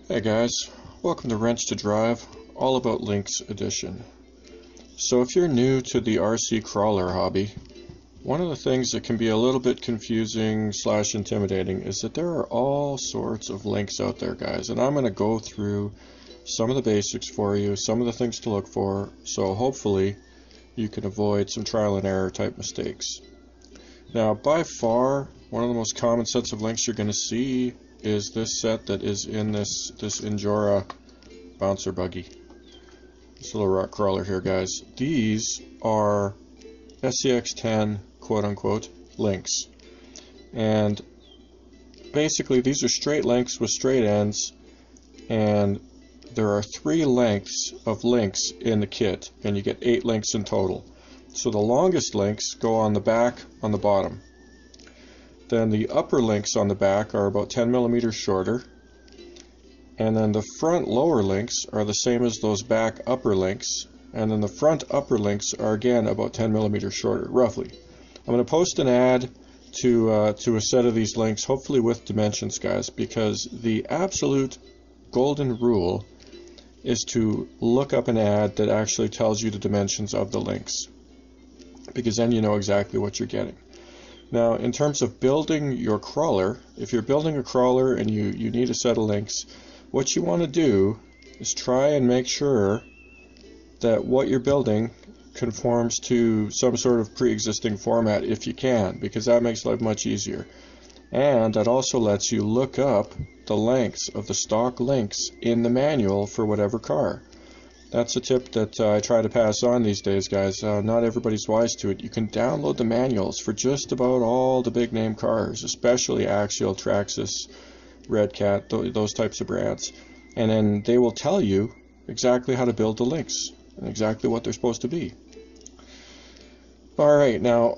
Hey guys, welcome to Wrench to Drive, all about links edition. So if you're new to the RC crawler hobby, one of the things that can be a little bit confusing / intimidating is that there are all sorts of links out there, guys, and I'm going to go through some of the basics for you, some of the things to look for, so hopefully you can avoid some trial and error type mistakes. Now, by far, one of the most common sets of links you're going to see is this set that is in this Injora bouncer buggy. This little rock crawler here, guys. These are SCX10 quote-unquote links. And basically these are straight links with straight ends, and there are 3 lengths of links in the kit, and you get 8 links in total. So the longest links go on the back on the bottom. Then the upper links on the back are about 10 millimeters shorter, and then the front lower links are the same as those back upper links, and then the front upper links are again about 10 millimeters shorter, roughly. I'm going to post an ad to a set of these links, hopefully with dimensions, guys, because the absolute golden rule is to look up an ad that actually tells you the dimensions of the links, because then you know exactly what you're getting. Now, in terms of building your crawler, if you're building a crawler and you need a set of links, what you want to do is try and make sure that what you're building conforms to some sort of pre-existing format if you can, because that makes life much easier. And that also lets you look up the lengths of the stock links in the manual for whatever car. That's a tip that I try to pass on these days, guys. Not everybody's wise to it. You can download the manuals for just about all the big name cars, especially Axial, Traxxas, Redcat, those types of brands. And then they will tell you exactly how to build the links and exactly what they're supposed to be. Alright, now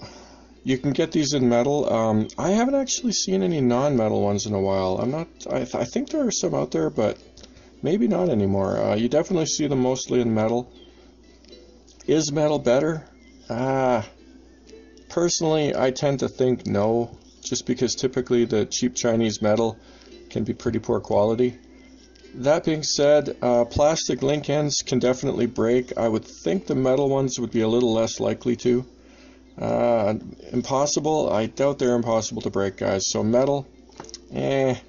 you can get these in metal. I haven't actually seen any non-metal ones in a while. I think there are some out there, but maybe not anymore. You definitely see them mostly in metal. Is metal better? Personally, I tend to think no, just because typically the cheap Chinese metal can be pretty poor quality. That being said, plastic link ends can definitely break. I would think the metal ones would be a little less likely to. Impossible? I doubt they're impossible to break, guys. So metal, I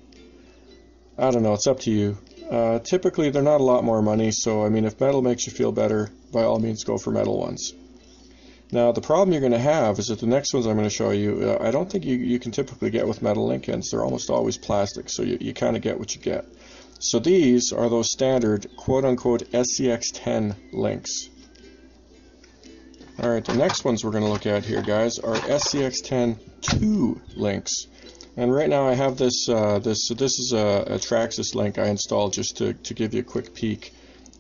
don't know, it's up to you. Typically they're not a lot more money, so I mean, if metal makes you feel better, by all means go for metal ones. Now the problem you're going to have is that the next ones I'm going to show you, I don't think you can typically get with metal link ends. They're almost always plastic, so you kind of get what you get. So these are those standard quote-unquote SCX10 links. Alright, the next ones we're going to look at here, guys, are SCX10 II links. And right now I have this, this is a Traxxas link I installed just to give you a quick peek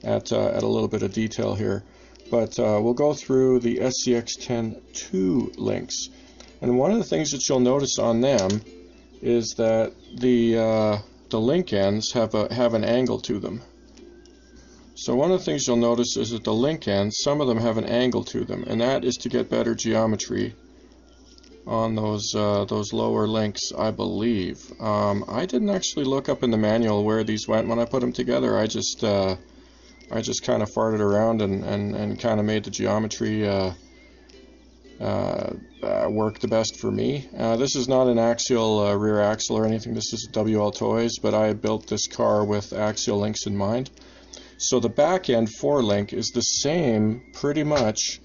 at a little bit of detail here. But we'll go through the SCX10 II links. And one of the things that you'll notice on them is that the link ends have an angle to them. So one of the things you'll notice is that the link ends, some of them have an angle to them, and that is to get better geometry on those lower links, I believe. I didn't actually look up in the manual where these went when I put them together. I just kind of farted around and kind of made the geometry work the best for me. This is not an axial rear axle or anything. This is WL Toys, but I built this car with axial links in mind. So the back end forelink is the same pretty much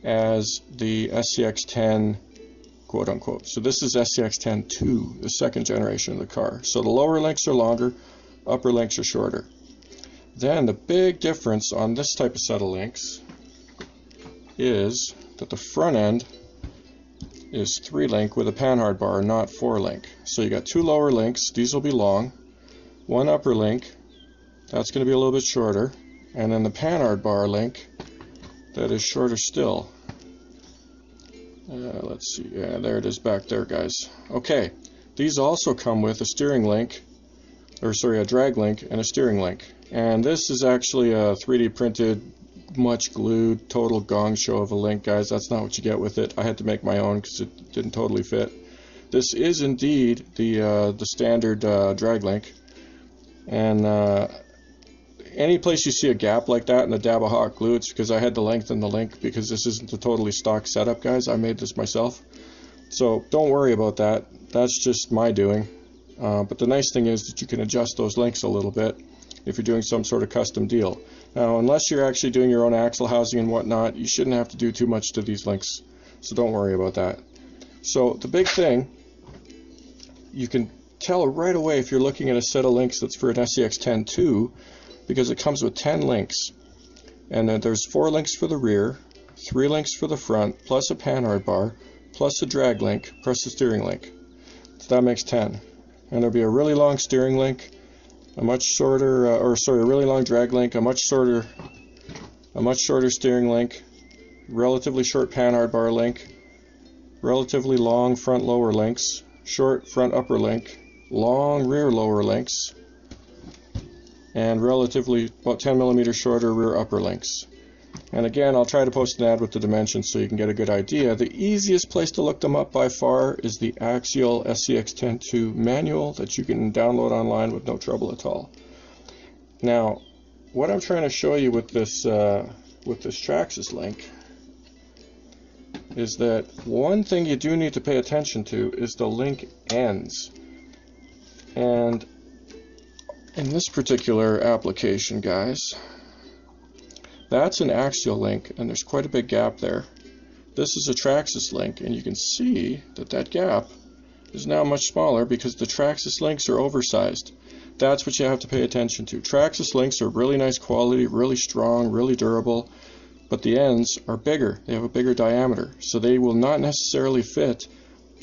as the SCX10 quote unquote. So this is SCX10 II, the second generation of the car. So the lower links are longer, upper links are shorter. Then the big difference on this type of set of links is that the front end is 3-link with a panhard bar, not 4-link. So you got 2 lower links, these will be long, 1 upper link, that's going to be a little bit shorter, and then the panhard bar link that is shorter still. Let's see, yeah, there it is back there, guys. Okay, these also come with a steering link, or sorry, a drag link and a steering link. And this is actually a 3D printed, much glued, total gong show of a link, guys. That's not what you get with it. I had to make my own because it didn't totally fit. This is indeed the standard drag link. And any place you see a gap like that in a dab of hot glue, it's because I had to lengthen the link, because this isn't a totally stock setup, guys. I made this myself. So don't worry about that. That's just my doing. But the nice thing is that you can adjust those links a little bit if you're doing some sort of custom deal. Now, unless you're actually doing your own axle housing and whatnot, you shouldn't have to do too much to these links. So don't worry about that. So the big thing, you can tell right away if you're looking at a set of links that's for an SCX10 II, because it comes with 10 links. And then there's 4 links for the rear, 3 links for the front, plus a panhard bar, plus a drag link, plus a steering link. So that makes 10. And there'll be a really long steering link, a much shorter, a really long drag link, a much shorter steering link, relatively short panhard bar link, relatively long front lower links, short front upper link, long rear lower links, and relatively about 10 millimeters shorter rear upper links. And again, I'll try to post an ad with the dimensions so you can get a good idea. The easiest place to look them up by far is the Axial SCX10 II manual that you can download online with no trouble at all. Now, what I'm trying to show you with this Traxxas link is that one thing you do need to pay attention to is the link ends. And in this particular application, guys, that's an axial link, and there's quite a big gap there. This is a Traxxas link, and you can see that that gap is now much smaller because the Traxxas links are oversized. That's what you have to pay attention to. Traxxas links are really nice quality, really strong, really durable, but the ends are bigger. They have a bigger diameter, so they will not necessarily fit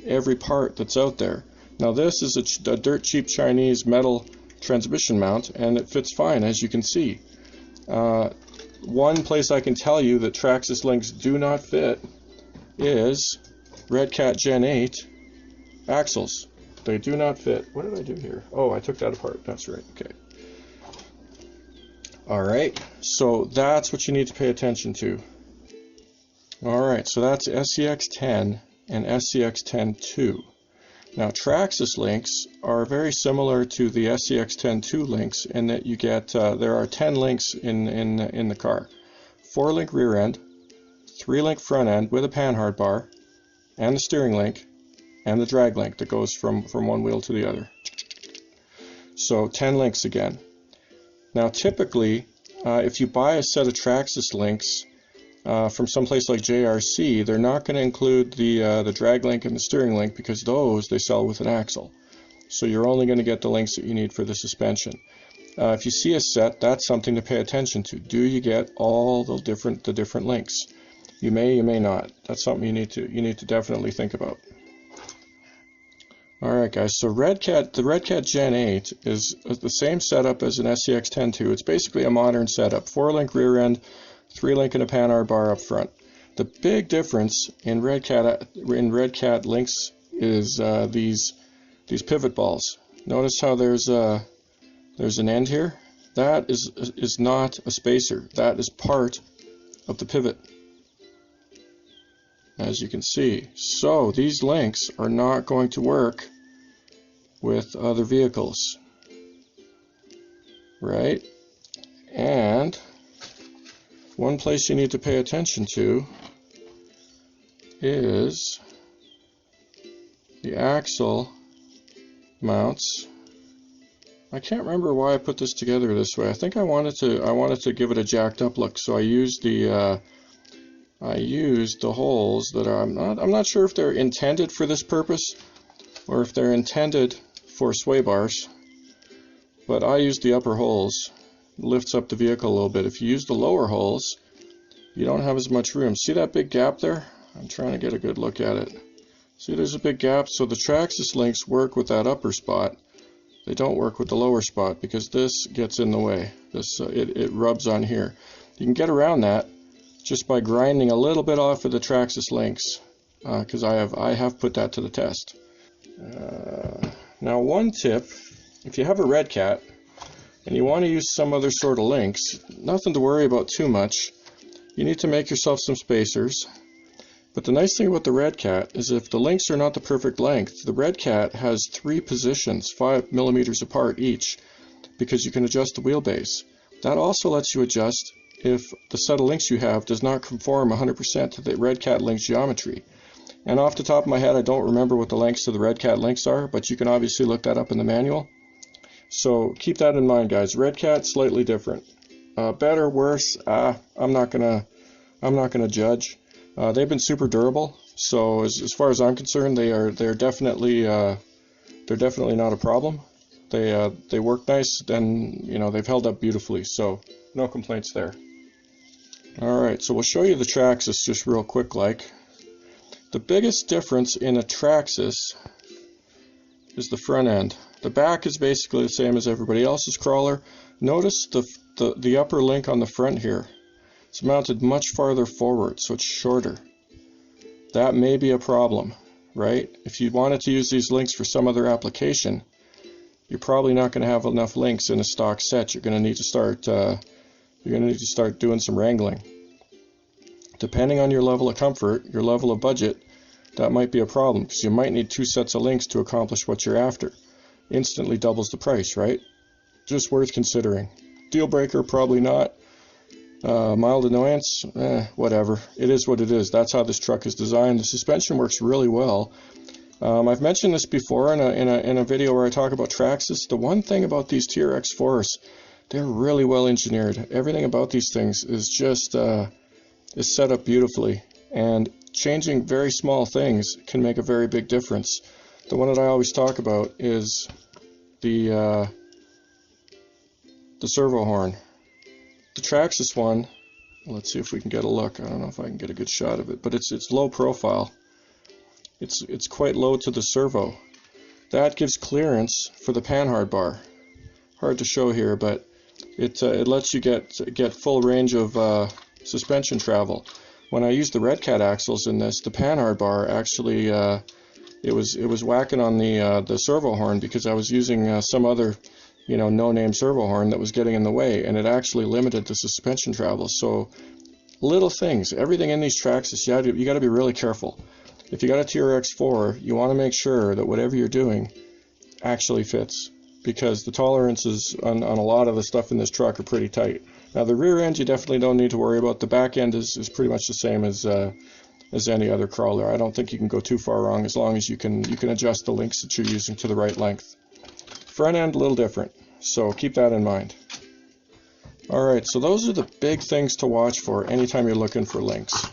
every part that's out there. Now this is a dirt cheap Chinese metal transmission mount, and it fits fine, as you can see. One place I can tell you that Traxxas links do not fit is Redcat Gen8 axles. They do not fit. What did I do here? Oh, I took that apart. That's right. Okay. Alright, so that's what you need to pay attention to. Alright, so that's SCX10 and SCX10 II. Now, Traxxas links are very similar to the SCX10 II links in that you get, there are 10 links in the car. 4-link rear end, 3-link front end with a panhard bar, and the steering link, and the drag link that goes from one wheel to the other. So 10 links again. Now, typically, if you buy a set of Traxxas links from someplace like JRC, they're not going to include the drag link and the steering link, because those they sell with an axle. So you're only going to get the links that you need for the suspension. If you see a set, that's something to pay attention to. Do you get all the different links? You may not. That's something you need to definitely think about. Alright guys, so the Redcat Gen8 is the same setup as an SCX10 II. It's basically a modern setup. 4-link rear end, 3-link and a panhard bar up front. The big difference in Redcat links is these pivot balls. Notice how there's an end here? That is not a spacer. That is part of the pivot, as you can see. So these links are not going to work with other vehicles, right? And one place you need to pay attention to is the axle mounts. I can't remember why I put this together this way. I think I wanted to give it a jacked up look, so I used the holes that are, I'm not sure if they're intended for this purpose or if they're intended for sway bars, but I used the upper holes. It lifts up the vehicle a little bit. If you use the lower holes, you don't have as much room. See that big gap there? I'm trying to get a good look at it. See, there's a big gap. So the Traxxas links work with that upper spot. They don't work with the lower spot because this gets in the way. This it rubs on here. You can get around that just by grinding a little bit off of the Traxxas links, because I have put that to the test. Now, one tip: if you have a Redcat and you want to use some other sort of links, nothing to worry about too much. You need to make yourself some spacers. But the nice thing about the Redcat is if the links are not the perfect length, the Redcat has 3 positions, 5 millimeters apart each, because you can adjust the wheelbase. That also lets you adjust if the set of links you have does not conform 100% to the Redcat links geometry. And off the top of my head, I don't remember what the lengths to the Redcat links are, but you can obviously look that up in the manual. So keep that in mind, guys. Redcat slightly different. Better, worse, I'm not gonna judge. They've been super durable, so as far as I'm concerned, they're definitely not a problem. They work nice, and they've held up beautifully, so no complaints there. All right, so we'll show you the Traxxas just real quick. Like, the biggest difference in a Traxxas is the front end. The back is basically the same as everybody else's crawler. Notice the upper link on the front here. It's mounted much farther forward, so it's shorter. That may be a problem, right? If you wanted to use these links for some other application, you're probably not going to have enough links in a stock set. You're going to need to start doing some wrangling. Depending on your level of comfort, your level of budget, that might be a problem, because you might need 2 sets of links to accomplish what you're after. Instantly doubles the price, right? Just worth considering. Deal breaker, probably not. Mild annoyance, whatever. It is what it is. That's how this truck is designed. The suspension works really well. I've mentioned this before in a video where I talk about Traxxas. The one thing about these TRX4s, they're really well engineered. Everything about these things is just is set up beautifully, and changing very small things can make a very big difference. The one that I always talk about is the servo horn. The Traxxas one, let's see if we can get a look. I don't know if I can get a good shot of it, but it's low profile. It's quite low to the servo. That gives clearance for the panhard bar. Hard to show here, but it lets you get full range of suspension travel. When I used the Redcat axles in this, the panhard bar actually it was whacking on the servo horn, because I was using some other no-name servo horn that was getting in the way, and it actually limited the suspension travel. So little things, everything in these Traxxas, you got to be really careful. If you got a TRX4, you want to make sure that whatever you're doing actually fits, because the tolerances on a lot of the stuff in this truck are pretty tight. Now the rear end you definitely don't need to worry about. The back end is pretty much the same as any other crawler. I don't think you can go too far wrong, as long as you can adjust the links that you're using to the right length. Front end a little different, so keep that in mind. Alright, so those are the big things to watch for anytime you're looking for links.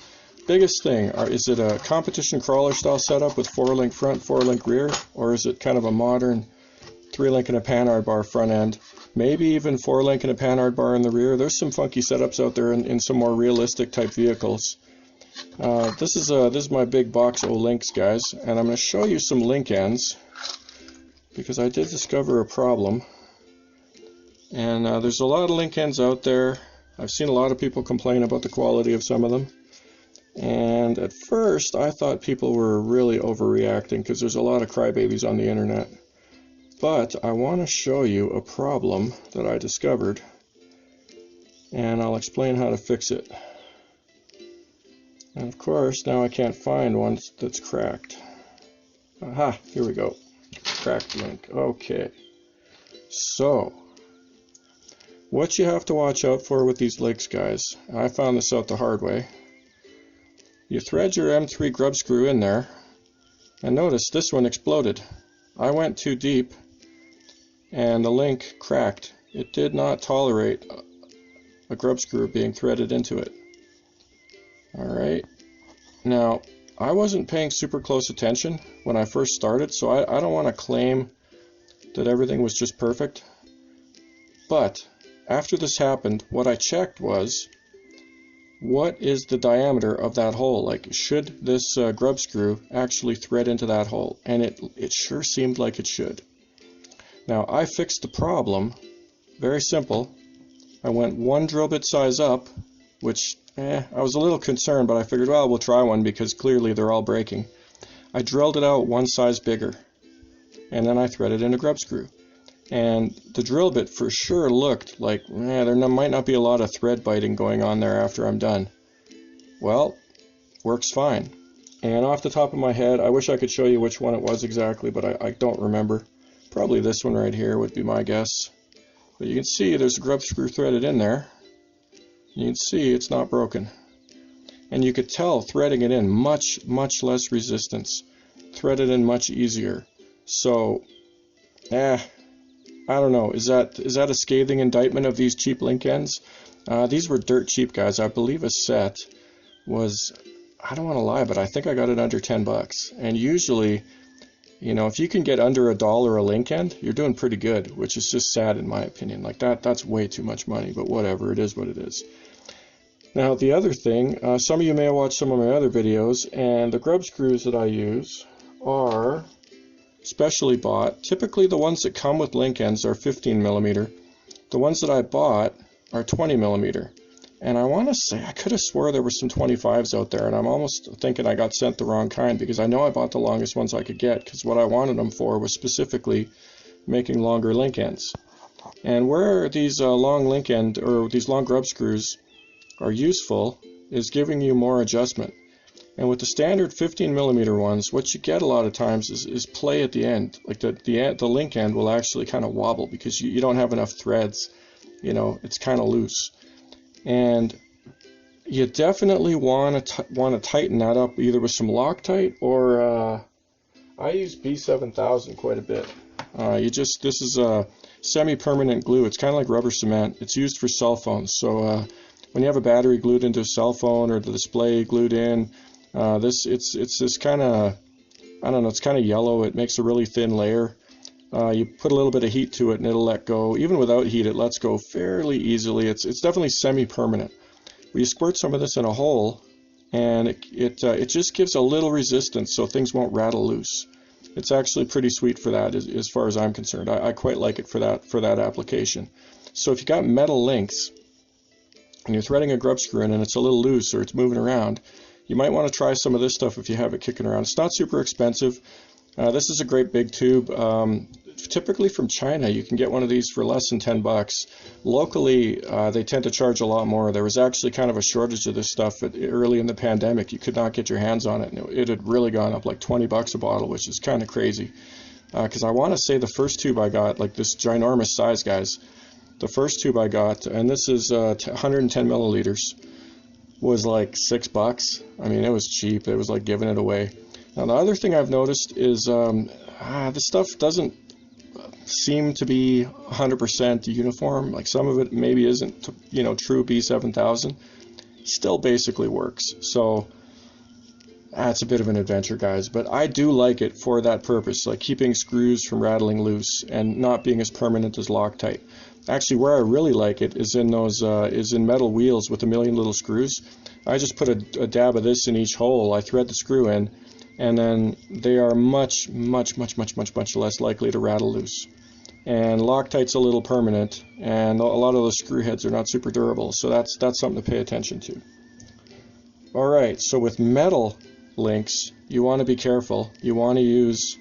Biggest thing, is it a competition crawler style setup with 4-link front, 4-link rear, or is it kind of a modern 3-link and a panhard bar front end? Maybe even 4-link and a panhard bar in the rear. There's some funky setups out there in some more realistic type vehicles. This is my big box of links, guys, and I'm going to show you some link ends, because I did discover a problem. And there's a lot of link ends out there. I've seen a lot of people complain about the quality of some of them. And at first I thought people were really overreacting, because there's a lot of crybabies on the internet. But I want to show you a problem that I discovered, and I'll explain how to fix it. And of course, now I can't find one that's cracked. Aha, here we go. Cracked link. Okay. So, what you have to watch out for with these links, guys, I found this out the hard way. You thread your M3 grub screw in there, and notice this one exploded. I went too deep, and the link cracked. It did not tolerate a grub screw being threaded into it. Alright, now I wasn't paying super close attention when I first started, so I don't want to claim that everything was just perfect. But after this happened, what I checked was, what is the diameter of that hole? Like, should this grub screw actually thread into that hole? And it sure seemed like it should. Now, I fixed the problem. Very simple. I went 1 drill bit size up, which, I was a little concerned, but I figured, well, we'll try one, because clearly they're all breaking. I drilled it out 1 size bigger, and then I threaded in a grub screw. And the drill bit for sure looked like, there might not be a lot of thread biting going on there after I'm done. Well, works fine. And off the top of my head, I wish I could show you which one it was exactly, but I don't remember. Probably this one right here would be my guess. But you can see there's a grub screw threaded in there. You can see it's not broken. And you could tell threading it in, much less resistance. Threaded in much easier. So, I don't know. Is that a scathing indictment of these cheap link ends? These were dirt cheap, guys. I believe a set was, I don't want to lie, but I think I got it under 10 bucks. And usually, you know, if you can get under $1 a link end, you're doing pretty good, which is just sad in my opinion. Like that's way too much money, but whatever, it is what it is. Now the other thing, some of you may have watched some of my other videos, and the grub screws that I use are specially bought. Typically the ones that come with link ends are 15 millimeter. The ones that I bought are 20 millimeter. And I want to say, I could have swore there were some 25s out there, and I'm almost thinking I got sent the wrong kind, because I know I bought the longest ones I could get, because what I wanted them for was specifically making longer link ends. And where these long link end, or these long grub screws are useful, is giving you more adjustment. And with the standard 15 millimeter ones, what you get a lot of times is play at the end. Like the link end will actually kind of wobble, because you don't have enough threads. You know, it's kind of loose. And you definitely want to tighten that up either with some Loctite or I use B7000 quite a bit. This is a semi-permanent glue. It's kind of like rubber cement. It's used for cell phones. So when you have a battery glued into a cell phone or the display glued in, it's this kind of, I don't know, it's kind of yellow. It makes a really thin layer. You put a little bit of heat to it and it'll let go. Even without heat, it lets go fairly easily. It's definitely semi-permanent. You squirt some of this in a hole, and it just gives a little resistance so things won't rattle loose. It's actually pretty sweet for that, as far as I'm concerned. I quite like it for that application. So if you got metal links and you're threading a grub screw in and it's a little loose or it's moving around, you might want to try some of this stuff if you have it kicking around. It's not super expensive. This is a great big tube. Typically from China, you can get one of these for less than 10 bucks. Locally, they tend to charge a lot more. There was actually kind of a shortage of this stuff early in the pandemic. You could not get your hands on it, and it had really gone up like 20 bucks a bottle, which is kind of crazy. Because I want to say the first tube I got, like this ginormous size, guys, the first tube I got, and this is 110 milliliters, was like 6 bucks. I mean, it was cheap. It was like giving it away. Now the other thing I've noticed is this stuff doesn't seem to be 100% uniform. Like some of it maybe isn't, you know, true B7000. Still basically works. So it's a bit of an adventure, guys, but I do like it for that purpose, like keeping screws from rattling loose and not being as permanent as Loctite. Actually, where I really like it is in those metal wheels with a million little screws. I just put a dab of this in each hole. I thread the screw in, and then they are much less likely to rattle loose. And Loctite's a little permanent, and a lot of those screw heads are not super durable, so that's something to pay attention to. Alright, so with metal links, you want to be careful. You want to use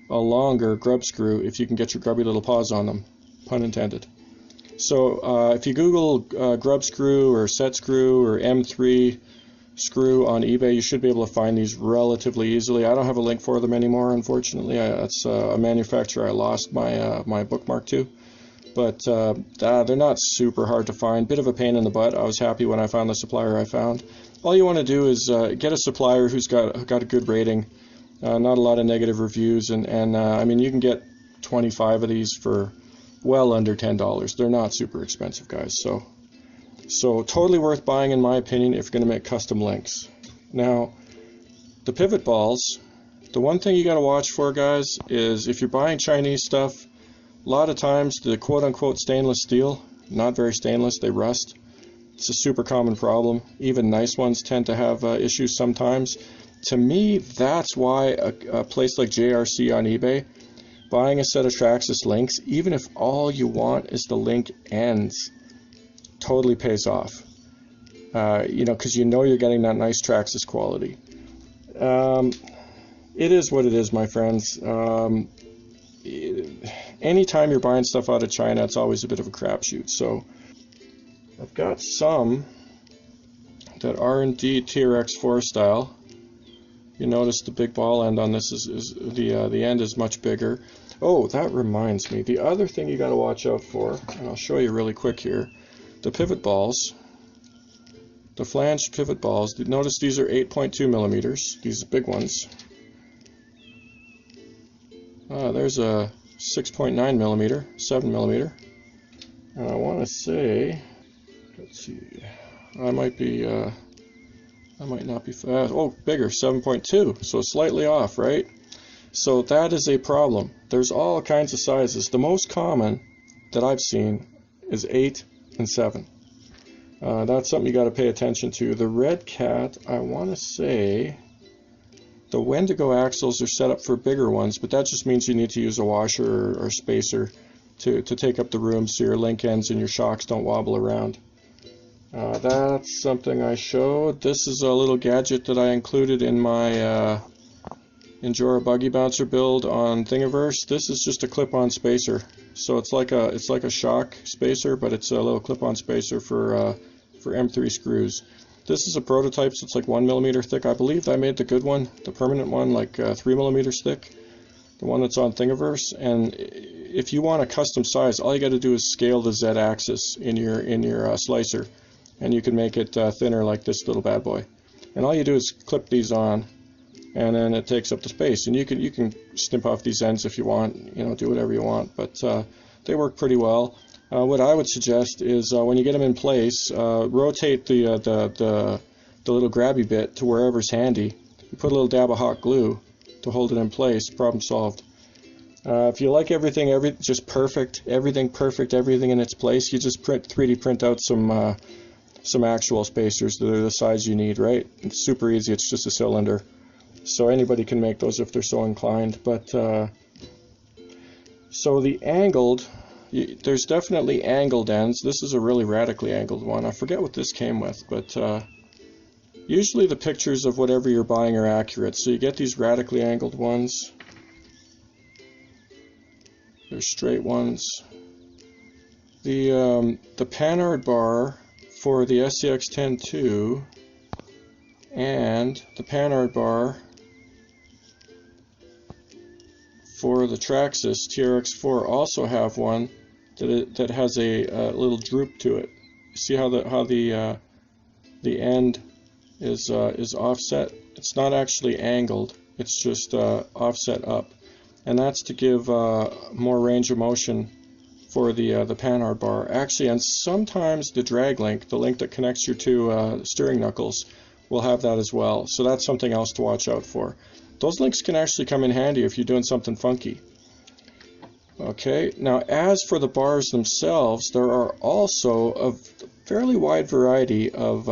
a longer grub screw if you can get your grubby little paws on them, pun intended. So if you Google grub screw or set screw or M3 screw on eBay, you should be able to find these relatively easily. I don't have a link for them anymore, unfortunately. That's a manufacturer I lost my bookmark to. But they're not super hard to find. Bit of a pain in the butt. I was happy when I found the supplier I found. All you want to do is get a supplier who's got a good rating, not a lot of negative reviews, and I mean, you can get 25 of these for well under $10. They're not super expensive, guys. So totally worth buying, in my opinion, if you're going to make custom links. Now, the pivot balls, the one thing you got to watch for, guys, is if you're buying Chinese stuff, a lot of times the quote-unquote stainless steel, not very stainless, they rust. It's a super common problem. Even nice ones tend to have issues sometimes. To me, that's why a place like JRC on eBay, buying a set of Traxxas links, even if all you want is the link ends, totally pays off. You know, because you know you're getting that nice Traxxas quality. It is what it is, my friends. Anytime you're buying stuff out of China, it's always a bit of a crapshoot. So I've got some that are indeed TRX4 style. You notice the big ball end on this is the end is much bigger. Oh, that reminds me. The other thing you got to watch out for, and I'll show you really quick here, the pivot balls, the flanged pivot balls. Notice these are 8.2 millimeters, these big ones. There's a 6.9 millimeter, 7 millimeter. And I want to say, let's see, I might not be fast. Oh, bigger, 7.2, so slightly off, right? So that is a problem. There's all kinds of sizes. The most common that I've seen is 8 and 7. That's something you got to pay attention to. The Redcat, I want to say, the Wendigo axles are set up for bigger ones, but that just means you need to use a washer or spacer to take up the room so your link ends and your shocks don't wobble around. That's something I showed. This is a little gadget that I included in my Injora buggy bouncer build on Thingiverse. This is just a clip-on spacer. So it's like a shock spacer, but it's a little clip-on spacer for M3 screws. This is a prototype, so it's like 1 millimeter thick. I believe I made the good one, the permanent one, like 3 millimeters thick, the one that's on Thingiverse. And if you want a custom size, all you got to do is scale the Z-axis in your slicer, and you can make it thinner like this little bad boy. And all you do is clip these on, and then it takes up the space. And you can snip off these ends if you want, do whatever you want. But they work pretty well. What I would suggest is when you get them in place, rotate the little grabby bit to wherever's handy. You put a little dab of hot glue to hold it in place. Problem solved. If you like everything just perfect, everything in its place, you just 3D print out some actual spacers that are the size you need, right? It's super easy. It's just a cylinder. So anybody can make those if they're so inclined. But so the angled, there's definitely angled ends. This is a really radically angled one. I forget what this came with, but usually the pictures of whatever you're buying are accurate. So you get these radically angled ones. There's straight ones. The Panhard bar for the SCX10 II and the Panhard bar for the Traxxas TRX4 also have one that has a little droop to it. See how the end is offset? It's not actually angled. It's just offset up, and that's to give more range of motion for the Panhard bar. Actually, and sometimes the drag link, the link that connects your two steering knuckles, will have that as well. So that's something else to watch out for. Those links can actually come in handy if you're doing something funky. Okay, now as for the bars themselves, there are also a fairly wide variety of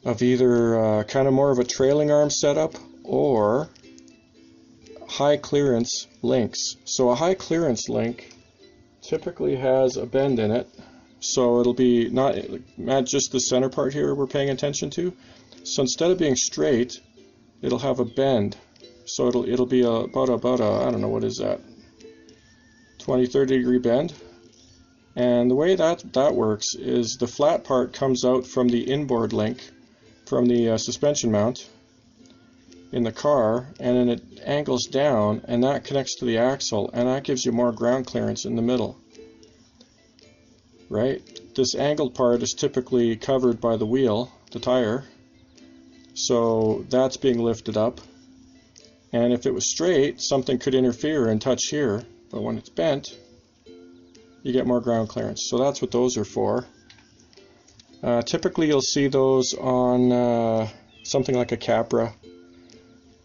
either kind of more of a trailing arm setup or high clearance links. So a high clearance link typically has a bend in it, so it'll be not just the center part here we're paying attention to. So instead of being straight, it'll have a bend. So it'll be about a I don't know, what is that, 20-30 degree bend. And the way that works is the flat part comes out from the inboard link from the suspension mount in the car, and then it angles down, and that connects to the axle, and that gives you more ground clearance in the middle. Right? This angled part is typically covered by the wheel, the tire, so that's being lifted up. And if it was straight, something could interfere and touch here, but when it's bent, you get more ground clearance. So that's what those are for. Typically you'll see those on something like a Capra,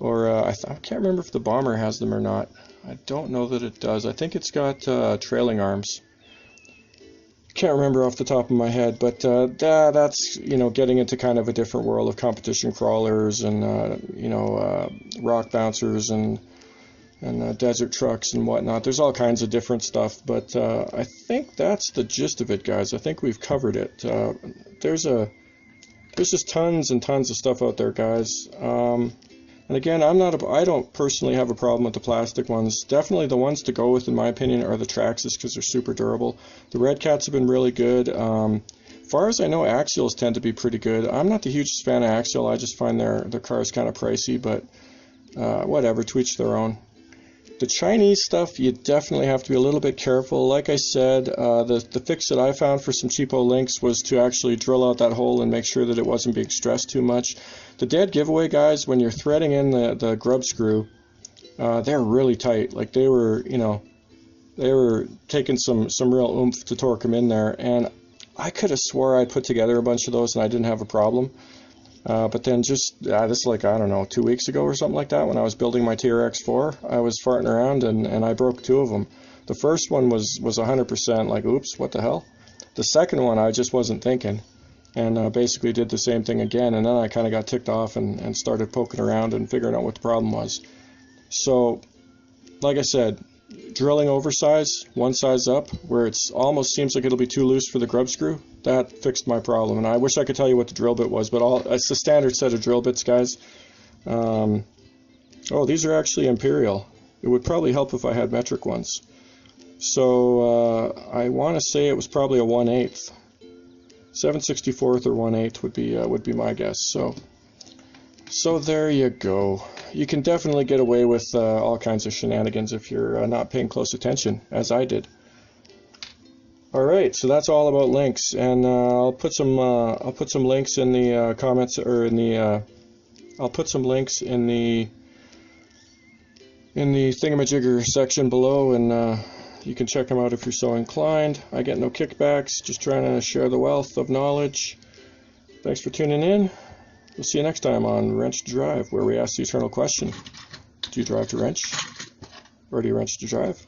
or I can't remember if the Bomber has them or not. I don't know that it does. I think it's got trailing arms. Can't remember off the top of my head, but that's getting into kind of a different world of competition crawlers and rock bouncers and desert trucks and whatnot. There's all kinds of different stuff, but I think that's the gist of it, guys. I think we've covered it. There's just tons and tons of stuff out there, guys. And again, I don't personally have a problem with the plastic ones. Definitely the ones to go with, in my opinion, are the Traxxas because they're super durable. The Redcats have been really good. Far as I know, axials tend to be pretty good. I'm not the hugest fan of axial. I just find their cars kind of pricey, but whatever, to each their own. The Chinese stuff, you definitely have to be a little bit careful. Like I said, the fix that I found for some cheapo links was to actually drill out that hole and make sure that it wasn't being stressed too much. The dead giveaway guys, when you're threading in the grub screw, they're really tight. Like they were, you know, they were taking some real oomph to torque them in there, and I could have swore I'd put together a bunch of those and I didn't have a problem. But then just, this is like, I don't know, 2 weeks ago or something like that, when I was building my TRX4, I was farting around and I broke 2 of them. The first one was 100% like, oops, what the hell? The second one, I just wasn't thinking, and basically did the same thing again, and then I kind of got ticked off and started poking around and figuring out what the problem was. So, like I said, drilling oversize, one size up, where it almost seems like it'll be too loose for the grub screw, that fixed my problem. And I wish I could tell you what the drill bit was, but it's the standard set of drill bits, guys. Oh, these are actually imperial. It would probably help if I had metric ones. So I want to say it was probably a 1/8. 7/64 or 1/8 would be my guess. So there you go. You can definitely get away with all kinds of shenanigans if you're not paying close attention, as I did. All right, so that's all about links, and I'll put some links in the comments, or in the I'll put some links in the thingamajigger section below, and you can check them out if you're so inclined. I get no kickbacks, just trying to share the wealth of knowledge. Thanks for tuning in. We'll see you next time on Wrench to Drive, where we ask the eternal question: do you drive to wrench, or do you wrench to drive?